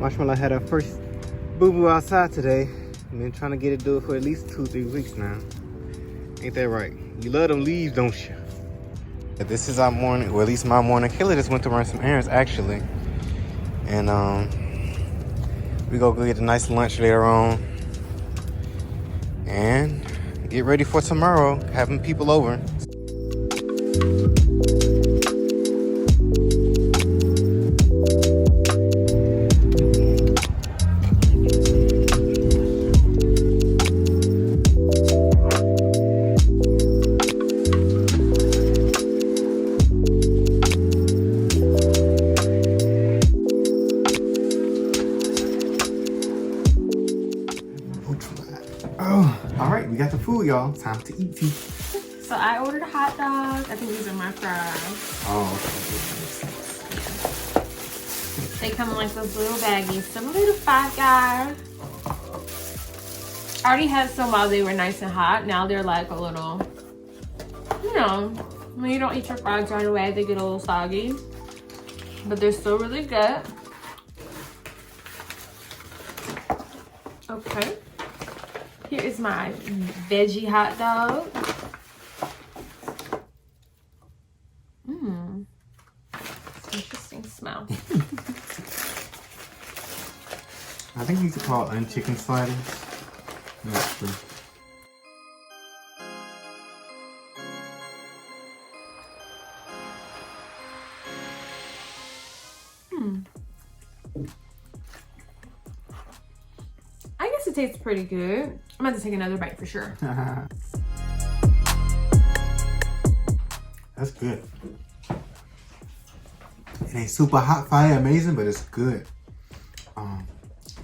Marshmallow had her first boo-boo outside today. I've been trying to get it to do it for at least 2-3 weeks now. Ain't that right? You love them leaves, don't you? This is our morning, or at least my morning. Kayla just went to run some errands, actually. And we go get a nice lunch later on. And get ready for tomorrow, having people over. All right, we got the food, y'all. Time to eat. So I ordered a hot dog. I think these are my fries. Oh, okay. They come in like those little baggies, similar to Five Guys. I already had some while they were nice and hot. Now they're like a little, you know, when you don't eat your fries right away, they get a little soggy. But they're still really good. Okay. Here is my veggie hot dog. Mmm. Interesting smell. I think these are called unchicken sliders. I'm not sure. I guess it tastes pretty good. I'm about to take another bite for sure. That's good. It ain't super hot fire amazing, but it's good.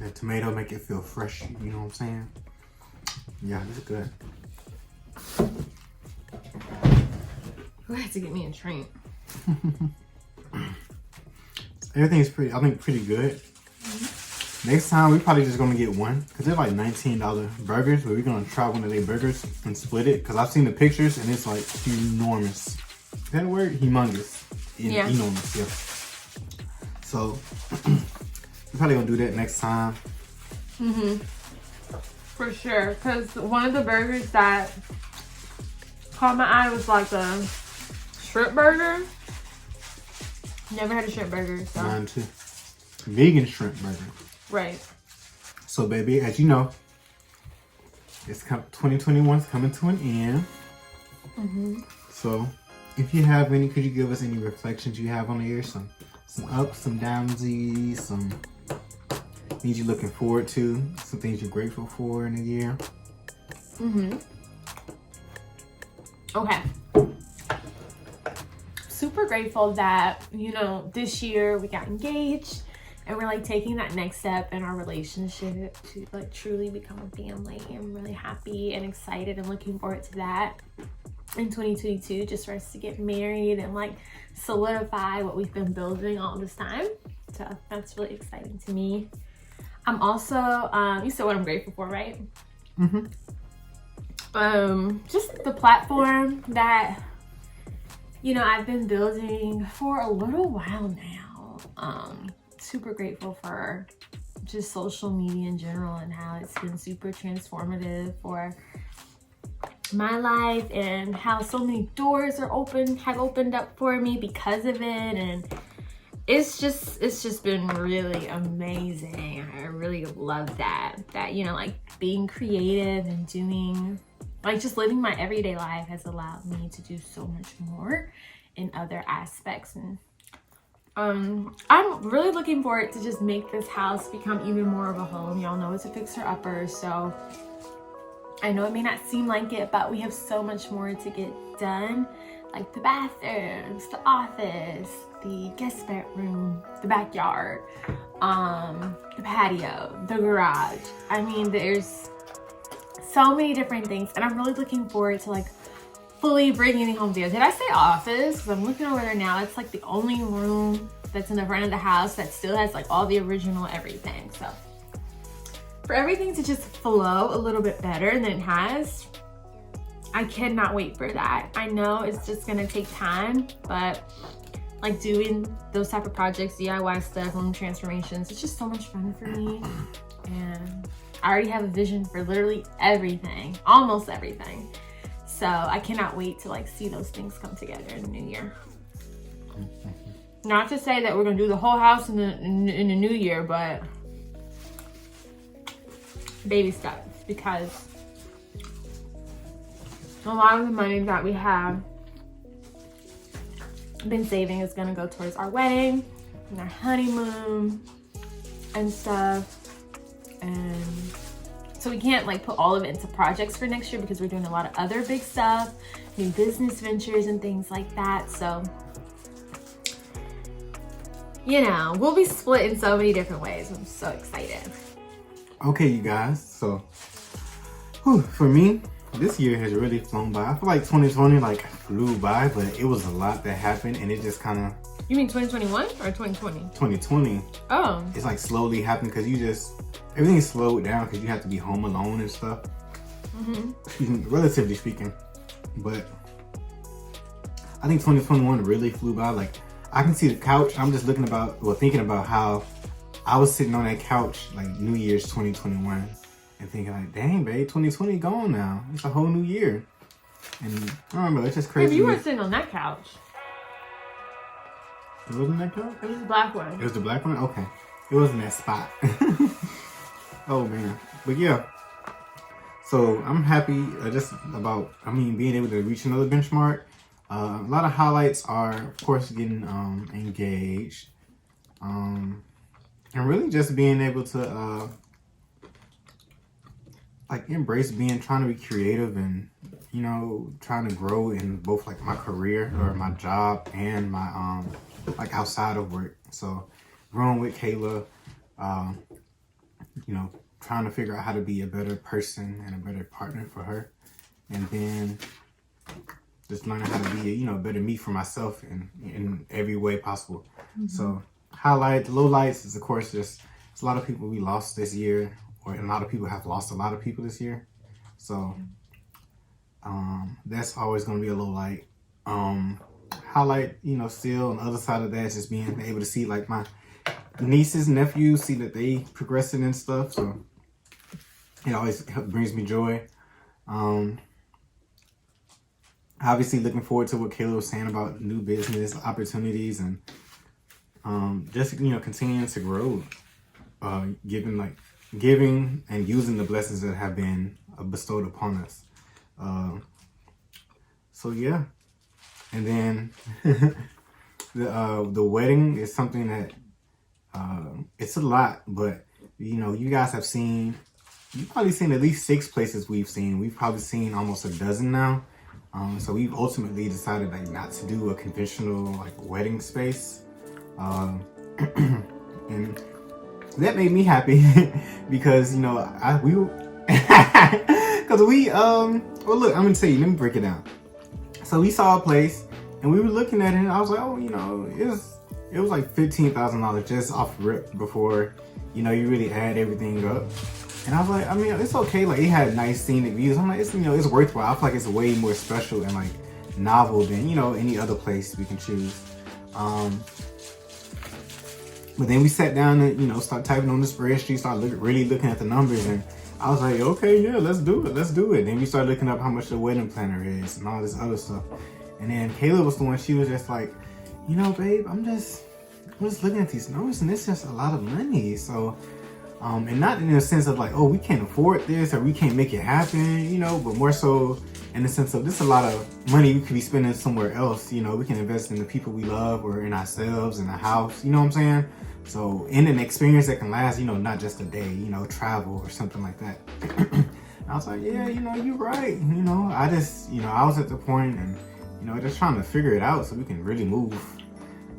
The tomato make it feel fresh, you know what I'm saying? Yeah, it's good. Who had to get me a drink? Everything's pretty, I think, pretty good. Next time, we probably just gonna get one, because they're like $19 burgers, but we're gonna try one of their burgers and split it, because I've seen the pictures and it's like enormous. Is that a word? Humongous. Yeah. Enormous, yeah. So, we're probably gonna do that next time. For sure, because one of the burgers that caught my eye was like a shrimp burger. Never had a shrimp burger, so. Mine too. Vegan shrimp burger. Right. So, baby, as you know, it's 2021's coming to an end. So, if you have any, could you give us any reflections you have on the year? Some ups, some downsies, some things you're looking forward to, some things you're grateful for in the year. Okay. Super grateful that, you know, this year we got engaged. And we're like taking that next step in our relationship to like truly become a family. I'm really happy and excited and looking forward to that in 2022, just for us to get married and like solidify what we've been building all this time. So that's really exciting to me. I'm also, you said what I'm grateful for, right? Just the platform that, you know, I've been building for a little while now. Super grateful for just social media in general and how it's been super transformative for my life and how so many doors have opened up for me because of it. And it's just been really amazing. I really love that, you know, like being creative and doing, like just living my everyday life has allowed me to do so much more in other aspects. And I'm really looking forward to just make this house become even more of a home. Y'all know it's a fixer-upper, so I know it may not seem like it, but we have so much more to get done, like the bathrooms, the office, the guest bedroom, the backyard, the patio, the garage. I mean, there's so many different things, and I'm really looking forward to like fully bringing it home there. Did I say office? Because I'm looking over there now. It's like the only room that's in the front of the house that still has like all the original everything. So for everything to just flow a little bit better than it has, I cannot wait for that. I know it's just gonna take time, but like doing those type of projects, DIY stuff, home transformations. It's just so much fun for me. And I already have a vision for literally everything, almost everything. So I cannot wait to like see those things come together in the new year. Not to say that we're gonna do the whole house in the new year, but baby steps, because a lot of the money that we have been saving is gonna go towards our wedding and our honeymoon and stuff. And so we can't like put all of it into projects for next year because we're doing a lot of other big stuff, new business ventures and things like that. So, you know, we'll be split in so many different ways. I'm so excited. Okay, you guys. So, for me, this year has really flown by. I feel like 2020 like flew by, but it was a lot that happened, and it just kind of. You mean 2021 or 2020? 2020. Oh. It's like slowly happened because everything slowed down because you have to be home alone and stuff. Relatively speaking. But I think 2021 really flew by. Like, I can see the couch. I'm just thinking about how I was sitting on that couch like New Year's 2021 and thinking like, dang, babe, 2020 gone now. It's a whole new year. And I don't know, it's just crazy. Babe, you weren't sitting on that couch. It wasn't that couch? It was the black one. It was the black one? Okay. It wasn't that spot. Oh, man. But yeah. So I'm happy just about, being able to reach another benchmark. A lot of highlights are, of course, getting engaged. And really just being able to like embrace trying to be creative and, you know, trying to grow in both like my career or my job and my like outside of work. So growing with Kayla, you know, trying to figure out how to be a better person and a better partner for her. And then just learning how to be a, you know, better me for myself in every way possible. So highlight, lowlights is of course just a lot of people we lost this year, or a lot of people have lost a lot of people this year. So that's always going to be a low light. Highlight, you know, still on the other side of that is just being able to see like my nieces, nephews, see that they progressing and stuff. So it always brings me joy. Obviously looking forward to what Kayla was saying about new business opportunities and just, you know, continuing to grow, giving and using the blessings that have been bestowed upon us. So yeah. And then the wedding is something that it's a lot, but you know, you guys have seen, you've probably seen at least 6 places we've seen. We've probably seen almost a dozen now. So we've ultimately decided like not to do a conventional like wedding space. And that made me happy because, you know, well look, I'm gonna tell you, let me break it down. So we saw a place and we were looking at it and I was like, oh, you know, it was like $15,000 just off rip before, you know, you really add everything up. And I was like, I mean, it's okay. Like, it had nice scenic views. I'm like, it's, you know, it's worthwhile. I feel like it's way more special and like novel than, you know, any other place we can choose. But then we sat down and, you know, start typing on the spreadsheet, start really looking at the numbers, and I was like, okay, yeah, let's do it. Then we started looking up how much the wedding planner is and all this other stuff. And then Kayla was the one, she was just like, you know, babe, I'm just looking at these numbers and it's just a lot of money. So, and not in the sense of like, oh, we can't afford this or we can't make it happen, you know, but more so in the sense of this is a lot of money we could be spending somewhere else. You know, we can invest in the people we love or in ourselves, in a house, you know what I'm saying? So in an experience that can last, you know, not just a day, you know, travel or something like that. I was like, yeah, you know, you're right. You know, I just, you know, I was at the point and, you know, just trying to figure it out so we can really move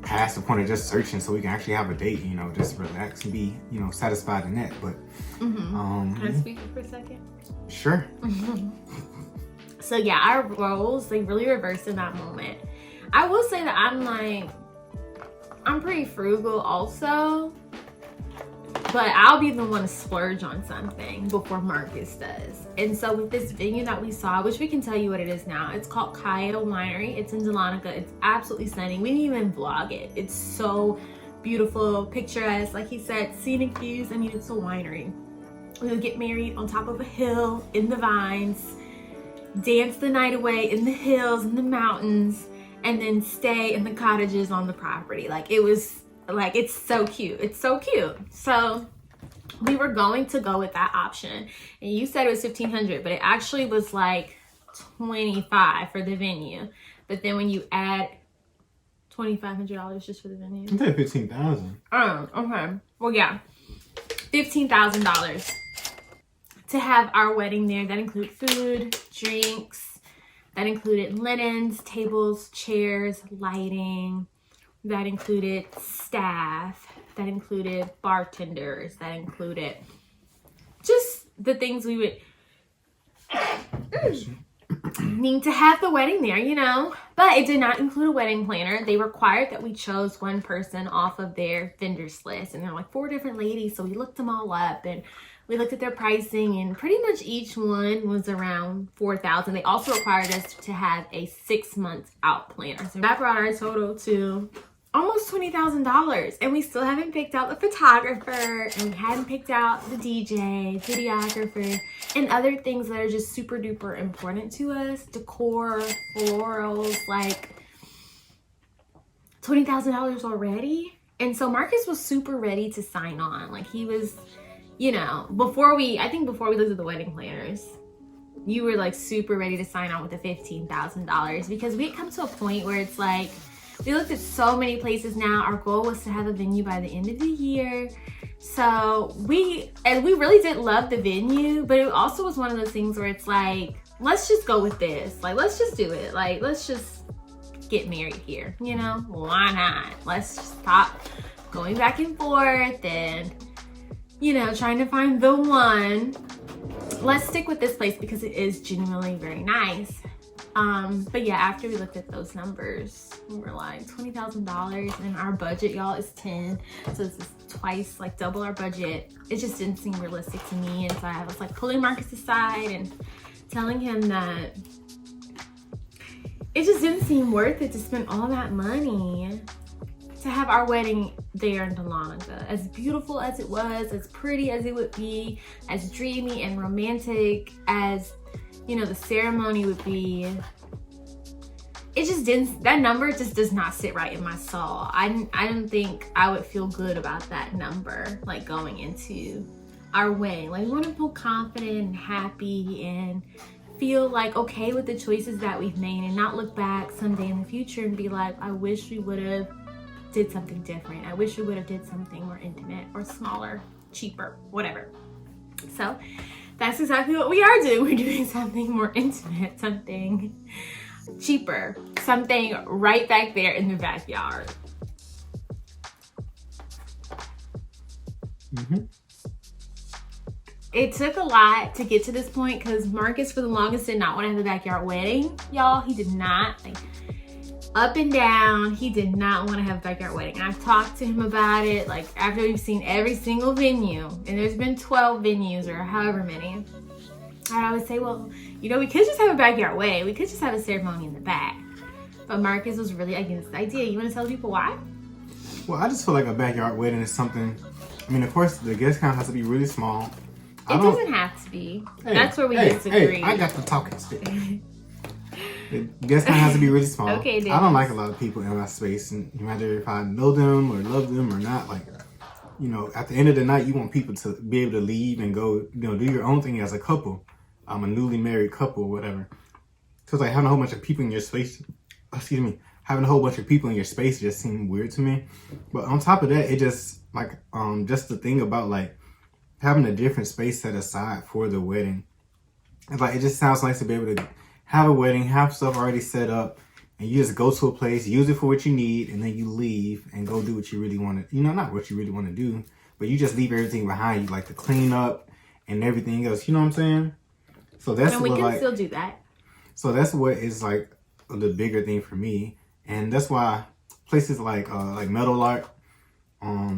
past the point of just searching so we can actually have a date, you know, just relax and be, you know, satisfied in that. But can I speak for a second? Sure. So yeah, our roles, they really reversed in that moment. I will say that I'm pretty frugal also. but I'll be the one to splurge on something before Marcus does. And so with this venue that we saw, which we can tell you what it is now, it's called Kaya Winery. It's in Dahlonega. It's absolutely stunning. We didn't even vlog it. It's so beautiful, picturesque. Like he said, scenic views. I mean, it's a winery. We would get married on top of a hill in the vines, dance the night away in the hills, in the mountains, and then stay in the cottages on the property. Like, it was like, it's so cute. It's so cute. So we were going to go with that option, and you said it was $1,500, but it actually was like $2,500 for the venue. But then when you add $2,500 just for the venue, I think $15,000. Oh, okay. Well, yeah, $15,000 to have our wedding there. That included food, drinks. That included linens, tables, chairs, lighting. That included staff. That included bartenders. That included just the things we would need to have the wedding there, you know. But it did not include a wedding planner. They required that we chose one person off of their vendors list. And there were like 4 different ladies. So we looked them all up and we looked at their pricing, and pretty much each one was around $4,000. They also required us to have a 6-month out planner. So that brought our total to almost $20,000. And we still haven't picked out the photographer, and we hadn't picked out the DJ, videographer, and other things that are just super duper important to us. Decor, florals, like $20,000 already. And so Marcus was super ready to sign on. Like, he was, you know, I think before we looked at the wedding planners, you were like super ready to sign on with the $15,000, because we had come to a point where it's like, we looked at so many places now. Our goal was to have a venue by the end of the year. So we really did love the venue, but it also was one of those things where it's like, let's just go with this. Like, let's just do it. Like, let's just get married here, you know? Why not? Let's just stop going back and forth and, you know, trying to find the one. Let's stick with this place because it is genuinely very nice. But yeah, after we looked at those numbers, we were like $20,000, and our budget, y'all, is 10. So this is twice, like double our budget. It just didn't seem realistic to me. And so I was like pulling Marcus aside and telling him that it just didn't seem worth it to spend all that money to have our wedding there in Dahlonega. As beautiful as it was, as pretty as it would be, as dreamy and romantic as, you know, the ceremony would be, it just didn't, that number just does not sit right in my soul. I didn't think I would feel good about that number, like going into our wedding. Like, we want to feel confident and happy and feel like okay with the choices that we've made, and not look back someday in the future and be like, I wish we would have did something different. I wish we would have did something more intimate or smaller, cheaper, whatever. So that's exactly what we are doing. We're doing something more intimate, something cheaper, something right back there in the backyard. It took a lot to get to this point, because Marcus for the longest did not want to have a backyard wedding. Y'all, he did not. Like, up and down, he did not want to have a backyard wedding. And I've talked to him about it, like, after we've seen every single venue, and there's been 12 venues or however many. And I would say, well, you know, we could just have a backyard wedding. We could just have a ceremony in the back. But Marcus was really against the idea. You want to tell people why? Well, I just feel like a backyard wedding is something, I mean, of course, the guest count has to be really small. It doesn't have to be. That's where we disagree. Hey, I got the talking stick. The guest count has to be really small. Okay, I don't like a lot of people in my space, and no matter if I know them or love them or not, like, you know, at the end of the night, you want people to be able to leave and go, you know, do your own thing as a couple. A newly married couple or whatever. So it's like having a whole bunch of people in your space, having a whole bunch of people in your space just seemed weird to me. But on top of that, it just, like, just the thing about, like, having a different space set aside for the wedding. It's like, it just sounds nice to be able to have a wedding, have stuff already set up, and you just go to a place, use it for what you need, and then you leave and go do what you really want to, you know, not what you really want to do, but you just leave everything behind you, like the cleanup and everything else, you know what I'm saying? So that's and we what, can like, still do that. So that's what is like the bigger thing for me, and that's why places like Meadowlark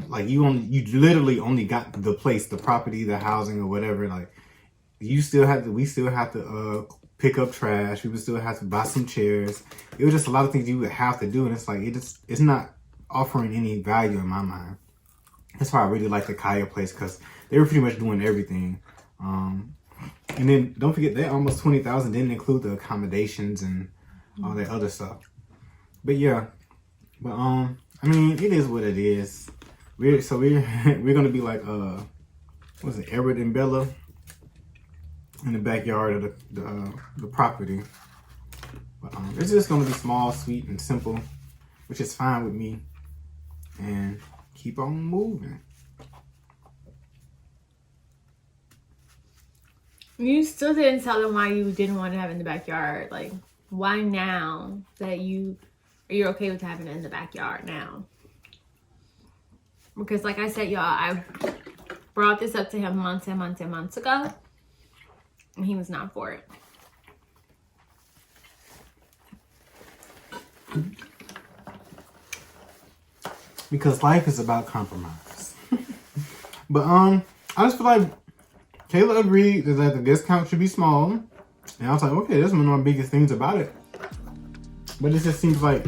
like you literally only got the place, the property, the housing, or whatever. Like we still have to pick up trash. We would still have to buy some chairs. It was just a lot of things you would have to do, and it's like it's not offering any value in my mind. That's why I really like the Kaya place, because they were pretty much doing everything. And then don't forget that almost 20,000 didn't include the accommodations and all that other stuff. But yeah, I mean, it is what it is. We're gonna be like what's it, Everett and Bella in the backyard of the property. But it's just gonna be small, sweet, and simple, which is fine with me. And keep on moving. You still didn't tell them why you didn't want to have it in the backyard. Like, why now that you're okay with having it in the backyard now? Because like I said, y'all, I brought this up to him months and months and months ago, and he was not for it. Because life is about compromise. But I just feel like Kayla agreed that the discount should be small. And I was like, okay, that's one of my biggest things about it. But it just seems like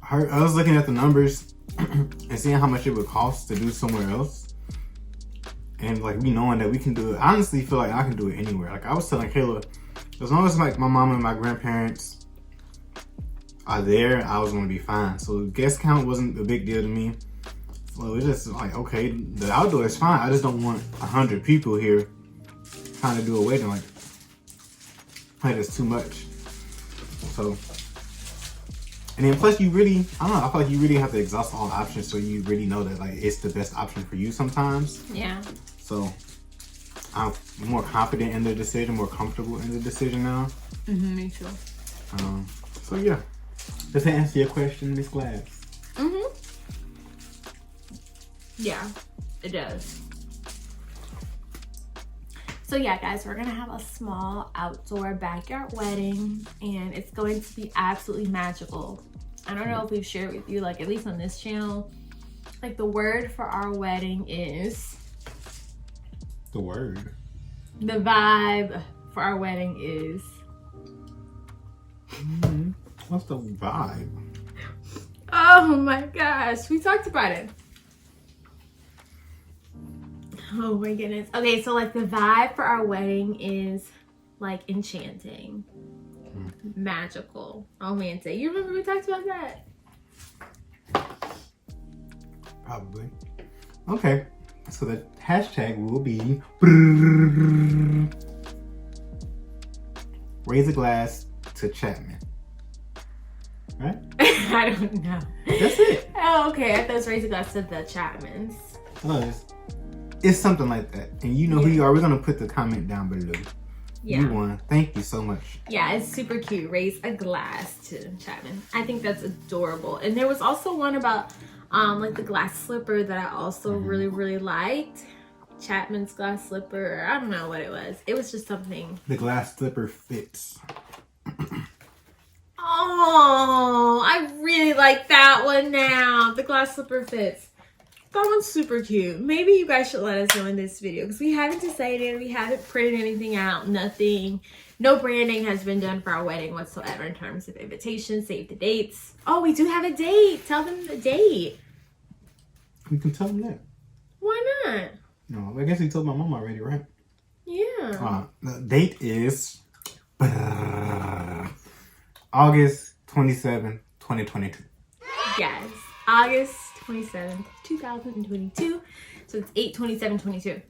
I was looking at the numbers and seeing how much it would cost to do somewhere else. And like me knowing that we can do it, I honestly feel like I can do it anywhere. Like I was telling Kayla, as long as like my mom and my grandparents are there, I was gonna be fine. So guest count wasn't a big deal to me. So it was just like, okay, the outdoor is fine. I just don't want 100 people here trying to do a wedding. Like it's too much. So, and then plus I feel like you really have to exhaust all options so you really know that like it's the best option for you sometimes. Yeah. So I'm more confident in the decision, more comfortable in the decision now. Me too. So yeah. Does that answer your question, Miss Glass? Yeah, it does. So yeah, guys, we're gonna have a small outdoor backyard wedding, and it's going to be absolutely magical. I don't know if we've shared with you, like at least on this channel, like the word for our wedding is... The word? The vibe for our wedding is... What's the vibe? Oh my gosh, we talked about it. Oh my goodness. Okay, so like the vibe for our wedding is like enchanting, magical, romantic. You remember we talked about that? Probably. Okay, so the hashtag will be raise a glass to Chapman. Right? I don't know. That's it. Oh, okay. I thought it was raise a glass to the Chapmans. Oh, it's something like that. And you know who you are. We're going to put the comment down below. Yeah. You won. Thank you so much. Yeah, it's super cute. Raise a glass to Chapman. I think that's adorable. And there was also one about like the glass slipper that I also really, really liked. Chapman's glass slipper. I don't know what it was. It was just something. The glass slipper fits. Oh, I really like that one now. The glass slipper fits. That one's super cute. Maybe you guys should let us know in this video, because we haven't decided. We haven't printed anything out. Nothing. No branding has been done for our wedding whatsoever in terms of invitations, save the dates. Oh, we do have a date. Tell them the date. You can tell them that. Why not? No, I guess you told my mom already, right? Yeah. The date is August 27th, 2022. Yes, August 27th, 2022. So it's 8/27/22.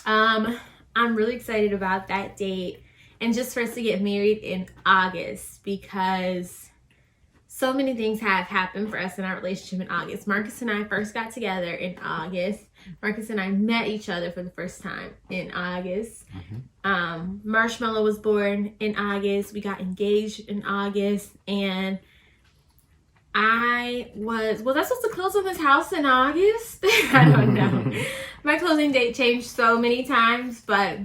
I'm really excited about that date, and just for us to get married in August, because so many things have happened for us in our relationship in August. Marcus and I first got together in August. Marcus and I met each other for the first time in August. Marshmallow was born in August. We got engaged in August, and was I supposed to close on this house in August? I don't know. My closing date changed so many times, but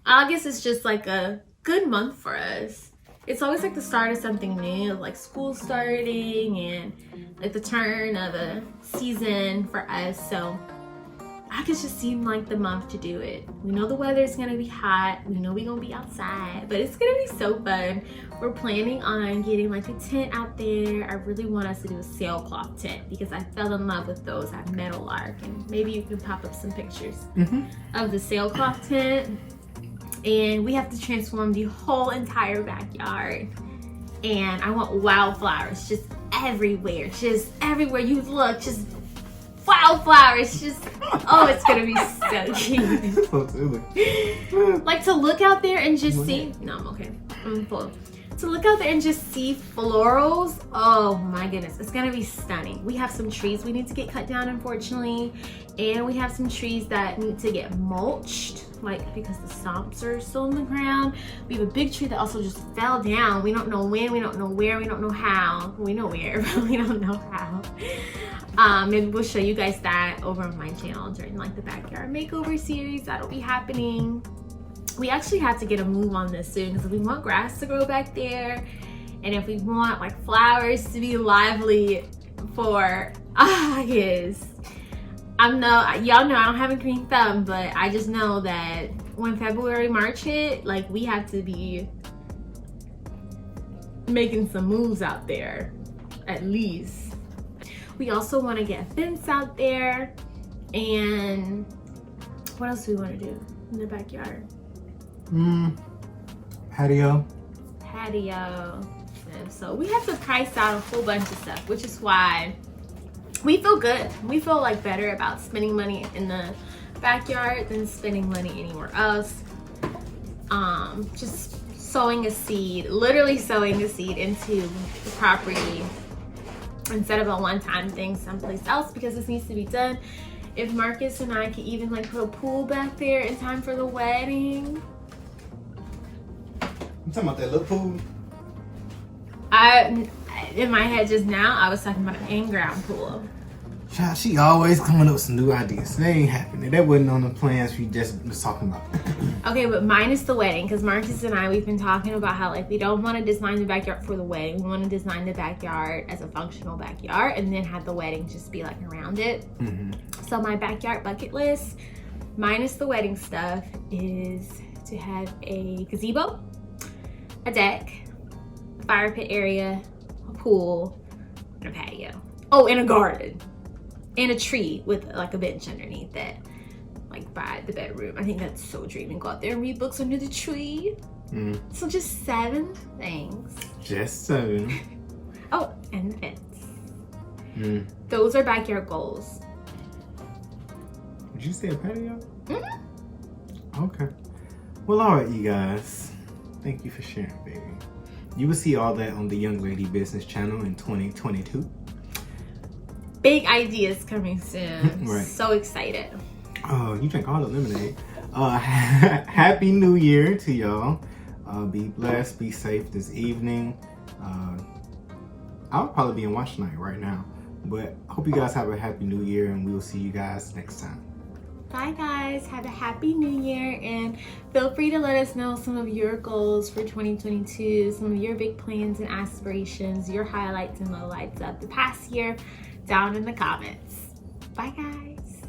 August is just like a good month for us. it's always like the start of something new, like school starting and like the turn of a season for us. So August just seemed like the month to do it. We know the weather's gonna be hot. We know we're gonna be outside, but it's gonna be so fun. We're planning on getting like a tent out there. I really want us to do a sailcloth tent because I fell in love with those at Meadowlark, and maybe you can pop up some pictures of the sailcloth tent. And we have to transform the whole entire backyard. And I want wildflowers just everywhere you look, just wildflowers, just, oh, it's gonna be so cute. Like to look out there and just see, no, I'm okay, I'm full. To look out there and just see florals, oh my goodness, it's gonna be stunning. We have some trees we need to get cut down, unfortunately, and we have some trees that need to get mulched, like because the stumps are still in the ground. We have a big tree that also just fell down. We don't know when, we don't know where, we don't know how. We know where, but we don't know how. Maybe we'll show you guys that over on my channel during like the backyard makeover series that'll be happening. We actually have to get a move on this soon because we want grass to grow back there, and if we want like flowers to be lively for August. Y'all know I don't have a green thumb, but I just know that when February, March hit, like we have to be making some moves out there, at least. We also want to get a fence out there, and what else do we want to do in the backyard? Patio. So we have to price out a whole bunch of stuff, which is why we feel good. We feel like better about spending money in the backyard than spending money anywhere else. Just sowing a seed, literally sowing a seed into the property instead of a one-time thing someplace else, because this needs to be done. If Marcus and I could even like put a pool back there in time for the wedding. I'm talking about that little pool. In my head just now, I was talking about an in-ground pool. Child, she always coming up with some new ideas. That ain't happening. That wasn't on the plans we just was talking about. Okay, but minus the wedding, because Marcus and I, we've been talking about how like we don't want to design the backyard for the wedding. We want to design the backyard as a functional backyard and then have the wedding just be like around it. So my backyard bucket list, minus the wedding stuff, is to have a gazebo, a deck, a fire pit area, a pool, and a patio. Oh, and a garden. And a tree with like a bench underneath it, like by the bedroom. I think that's so dreamy. Go out there and read books under the tree. So just 7 things. Just 7. Oh, and the fence. Those are backyard goals. Did you say a patio? Okay. Well, all right, you guys. Thank you for sharing, baby. You will see all that on the Young Lady Business channel in 2022. Big ideas coming soon. Right. So excited. Oh, you drank all the lemonade. Happy New Year to y'all. Be blessed, be safe this evening. I'll probably be in watch night right now. But hope you guys have a happy New Year, and we will see you guys next time. Bye guys, have a happy New Year, and feel free to let us know some of your goals for 2022, some of your big plans and aspirations, your highlights and lowlights of the past year down in the comments. Bye guys.